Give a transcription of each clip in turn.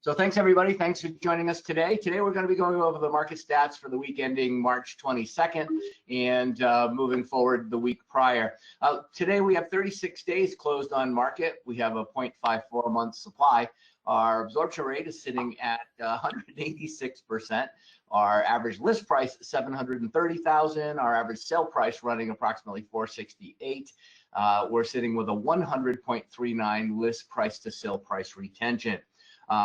So thanks everybody. Thanks for joining us today. Today we're going to be going over the market stats for the week ending March 22nd and moving forward the week prior. Today we have 36 days closed on market. We have a 0.54 month supply. Our absorption rate is sitting at 186%. Our average list price is $730,000. Our average sale price running approximately $468. We're sitting with a 100.39 list price to sale price retention.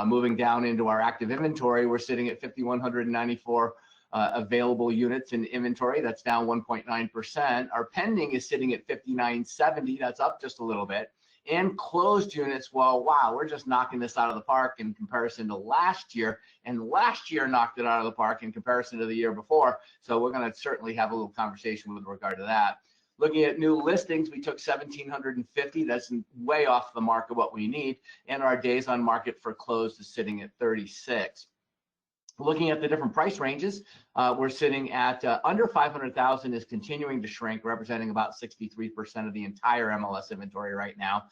Moving down into our active inventory, we're sitting at 5,194 available units in inventory. That's down 1.9%. Our pending is sitting at 5,970. That's up just a little bit. And closed units, well, wow, we're just knocking this out of the park in comparison to last year. And last year knocked it out of the park in comparison to the year before. So we're going to certainly have a little conversation with regard to that. Looking at new listings, we took 1,750. That's way off the mark of what we need. And our days on market for closed is sitting at 36. Looking at the different price ranges, we're sitting at under 500,000 is continuing to shrink, representing about 63% of the entire MLS inventory right now.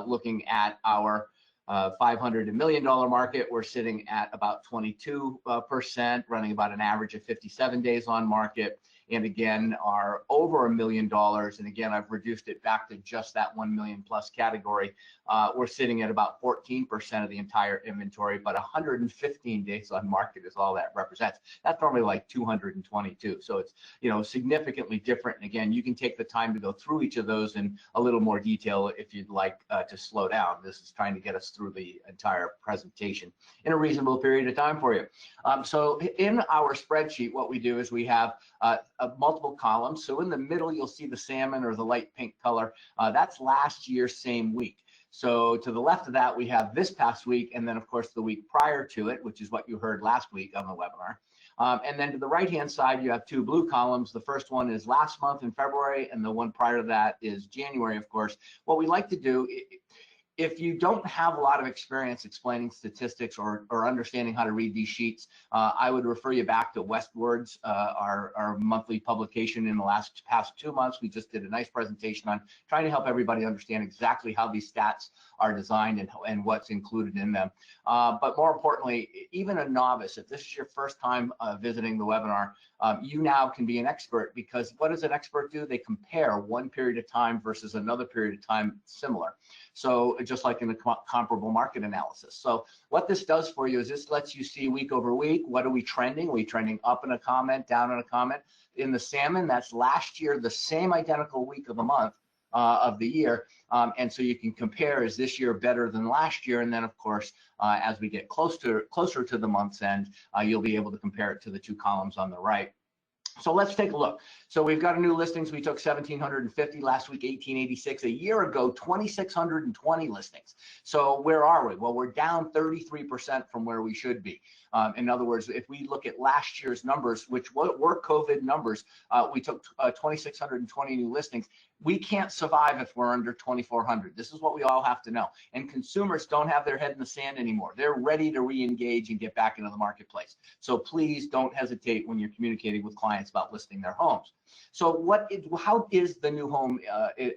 Looking at our $500 to $1 million market, we're sitting at about 22%, running about an average of 57 days on market. And again, are over $1 million. And again, I've reduced it back to just that 1 million plus category. We're sitting at about 14% of the entire inventory, but 115 days on market is all that represents. That's normally like 222. So it's, significantly different. And again, you can take the time to go through each of those in a little more detail if you'd like to slow down. This is trying to get us through the entire presentation in a reasonable period of time for you. So in our spreadsheet, what we do is we have multiple columns. So in the middle, you'll see the salmon or the light pink color. That's last year's same week. So to the left of that, we have this past week, and then of course the week prior to it, which is what you heard last week on the webinar. And then to the right-hand side, you have two blue columns. The first one is last month in February, and the one prior to that is January, of course. What we like to do, if you don't have a lot of experience explaining statistics or understanding how to read these sheets, I would refer you back to Westward's, our monthly publication in the past 2 months. We just did a nice presentation on trying to help everybody understand exactly how these stats are designed and what's included in them. But more importantly, even a novice, if this is your first time visiting the webinar, you now can be an expert, because what does an expert do? They compare one period of time versus another period of time similar. So just like in a comparable market analysis. So what this does for you is this lets you see week over week, what are we trending? Are we trending up in a comment, down in a comment? In the salmon, that's last year, the same identical week of the month of the year. And so you can compare, is this year better than last year? And then of course, as we get closer to the month's end, you'll be able to compare it to the two columns on the right. So let's take a look. So we've got a new listings. We took 1,750 last week, 1,886. A year ago, 2,620 listings. So where are we? Well, we're down 33% from where we should be. In other words, if we look at last year's numbers, which were COVID numbers, we took 2,620 new listings. We can't survive if we're under 2,400. This is what we all have to know. And consumers don't have their head in the sand anymore. They're ready to re-engage and get back into the marketplace. So please don't hesitate when you're communicating with clients about listing their homes. So how is the new home,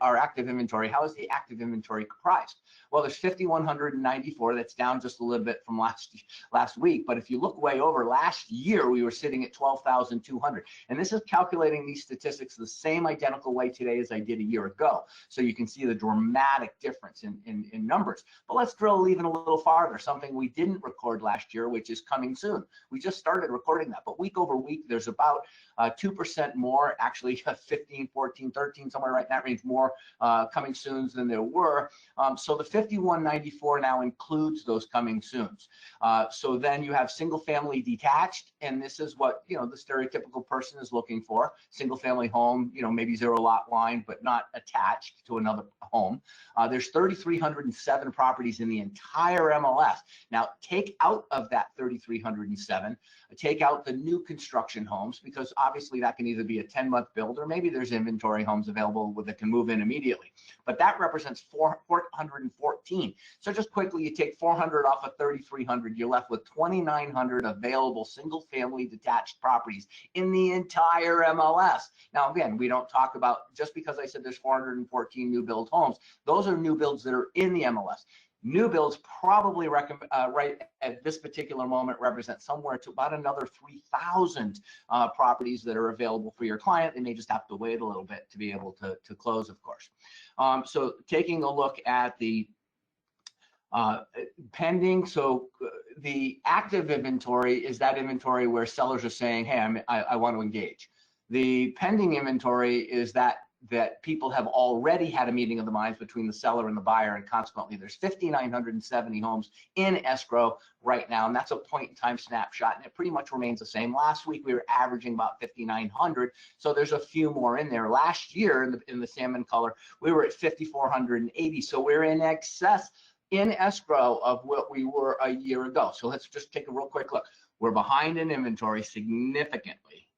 our active inventory, how is the active inventory comprised? Well, there's 5,194. That's down just a little bit from last week. But if you look way over last year, we were sitting at 12,200. And this is calculating these statistics the same identical way today as I did a year ago. So you can see the dramatic difference in numbers. But let's drill even a little farther, something we didn't record last year, which is coming soon. We just started recording that. But week over week, there's about 2% more, actually 15, 14, 13, somewhere right in that range more coming soons than there were. So the 5,194 now includes those coming soons. So then you have single family detached, and this is what the stereotypical person is looking for. Single family home, maybe 0 lot line, but not attached to another home. There's 3,307 properties in the entire MLS. Now take out of that 3,307, take out the new construction homes, because obviously that can either be a 10-month build, or maybe there's inventory homes available that can move in immediately. But that represents 414. So just quickly, you take 400 off of 3,300, you're left with 2,900 available single-family detached properties in the entire MLS. Now, again, we don't talk about, just because I said there's 414 new build homes, those are new builds that are in the MLS. New builds probably right at this particular moment represent somewhere to about another 3,000 properties that are available for your client. They may just have to wait a little bit to be able to close, of course. So taking a look at the pending, so the active inventory is that inventory where sellers are saying, hey, I want to engage. The pending inventory is that people have already had a meeting of the minds between the seller and the buyer, and consequently there's 5,970 homes in escrow right now, and that's a point-in-time snapshot, and it pretty much remains the same. Last week we were averaging about 5,900, so there's a few more in there. Last year in the salmon color we were at 5,480, so we're in excess in escrow of what we were a year ago. So let's just take a real quick look. We're behind in inventory significantly,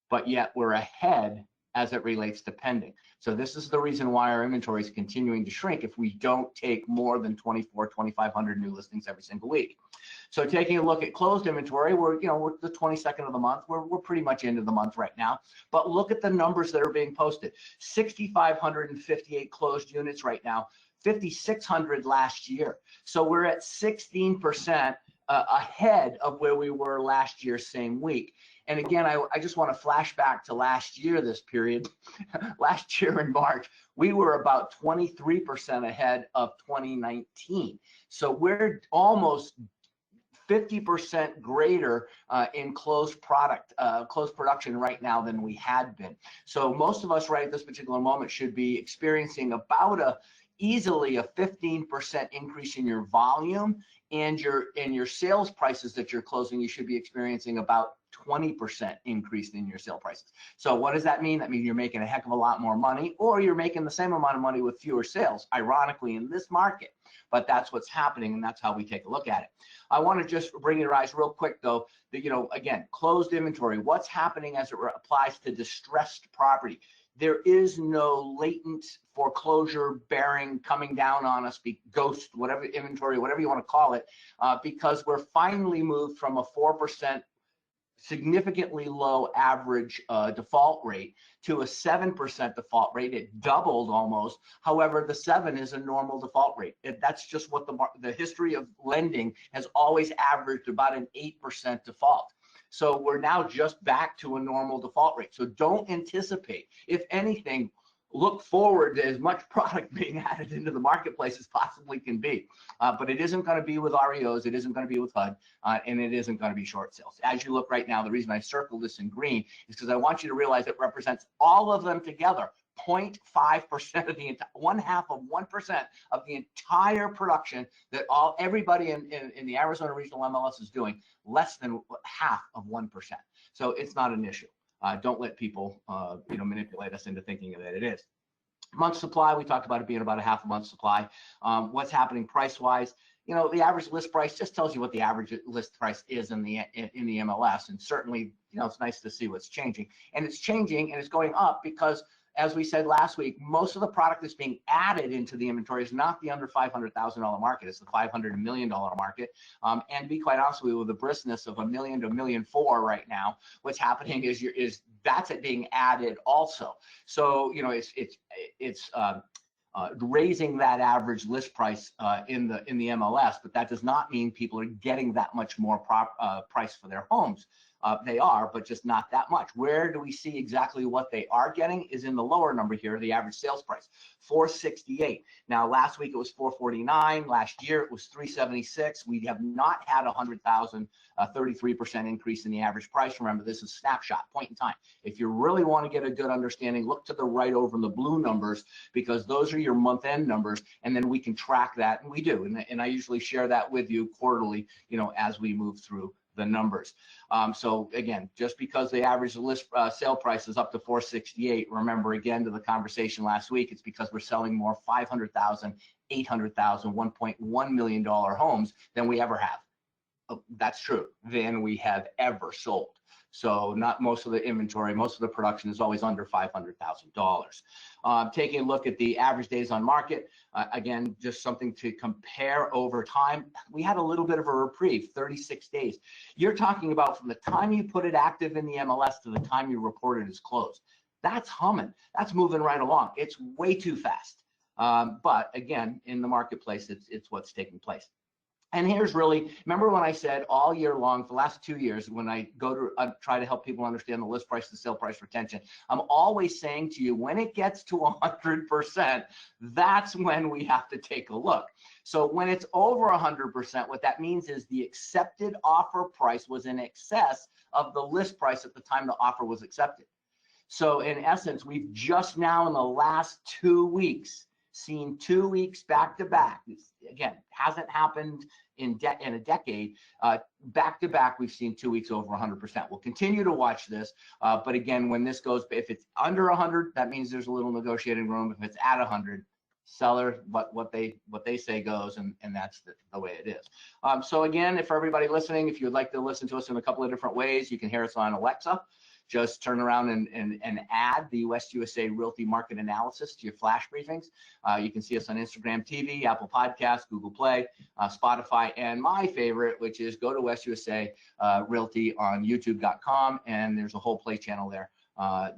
but yet we're ahead as it relates to pending. So this is the reason why our inventory is continuing to shrink if we don't take more than 2,500 new listings every single week. So taking a look at closed inventory, we're the 22nd of the month. We're pretty much into the month right now. But look at the numbers that are being posted. 6,558 closed units right now, 5,600 last year. So we're at 16% ahead of where we were last year, same week. And again, I just want to flash back to last year, this period. Last year in March, we were about 23% ahead of 2019. So we're almost 50% greater in closed production right now than we had been. So most of us right at this particular moment should be experiencing about easily a 15% increase in your volume, and your sales prices that you're closing, you should be experiencing about 20% increase in your sale prices. So what does that mean? That means you're making a heck of a lot more money, or you're making the same amount of money with fewer sales, ironically, in this market. But that's what's happening, and that's how we take a look at it. I want to just bring your eyes real quick, though, that, again, closed inventory, what's happening as it applies to distressed property. There is no latent foreclosure bearing coming down on us, ghost, whatever inventory, whatever you want to call it, because we're finally moved from a 4% significantly low average default rate to a 7% default rate. It doubled almost. However, the 7 is a normal default rate. That's just what the history of lending has always averaged, about an 8% default. So we're now just back to a normal default rate. So don't anticipate. If anything, look forward to as much product being added into the marketplace as possibly can be. But it isn't going to be with REOs. It isn't going to be with HUD. And it isn't going to be short sales. As you look right now, the reason I circled this in green is because I want you to realize it represents all of them together. 0.5% of the 0.5% of the entire production that everybody in the Arizona Regional MLS is doing, less than half of 1%. So it's not an issue. Don't let people manipulate us into thinking that it is. Month supply, we talked about it being about a half a month supply. What's happening price wise? The average list price just tells you what the average list price is in the MLS, and certainly it's nice to see what's changing, and it's changing and it's going up because, as we said last week, most of the product that's being added into the inventory is not the under $500,000 market. It's the $500 million market. And to be quite honest with you, with the briskness of $1 million to $1.4 million right now, what's happening is that's it being added also. So it's raising that average list price in the MLS, but that does not mean people are getting that much more price for their homes. They are, but just not that much. Where do we see exactly what they are getting is in the lower number here, the average sales price, $468. Now, last week it was $449. Last year it was $376. We have not had 100,000, 33% increase in the average price. Remember, this is snapshot, point in time. If you really want to get a good understanding, look to the right over in the blue numbers, because those are your month-end numbers, and then we can track that, and we do. And I usually share that with you quarterly, as we move through the numbers. So again, just because the average list sale price is up to $468, remember again to the conversation last week, it's because we're selling more $500,000, $800,000, $1.1 million homes than we ever have. That's true, than we have ever sold. So not most of the inventory, most of the production is always under $500,000. Taking a look at the average days on market, again, just something to compare over time. We had a little bit of a reprieve, 36 days. You're talking about from the time you put it active in the MLS to the time you report it as closed. That's humming. That's moving right along. It's way too fast. But again, in the marketplace, it's what's taking place. And here's really, remember when I said all year long, for the last 2 years, when I go to try to help people understand the list price to sale price retention, I'm always saying to you, when it gets to 100%, that's when we have to take a look. So when it's over 100%, what that means is the accepted offer price was in excess of the list price at the time the offer was accepted. So in essence, we've just now in the last 2 weeks seen 2 weeks back to back. Again, hasn't happened in a decade. Back to back, we've seen 2 weeks over 100%. We'll continue to watch this, but again, when this goes, if it's under 100, that means there's a little negotiating room. If it's at 100, seller, what they say goes, and that's the way it is. So again, if for everybody listening, if you'd like to listen to us in a couple of different ways, you can hear us on Alexa. Just turn around and add the West USA Realty Market Analysis to your flash briefings. You can see us on Instagram TV, Apple Podcasts, Google Play, Spotify, and my favorite, which is go to West USA Realty on YouTube.com, and there's a whole play channel there, a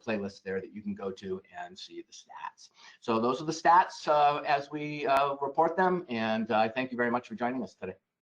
playlist there that you can go to and see the stats. So those are the stats as we report them, and I thank you very much for joining us today.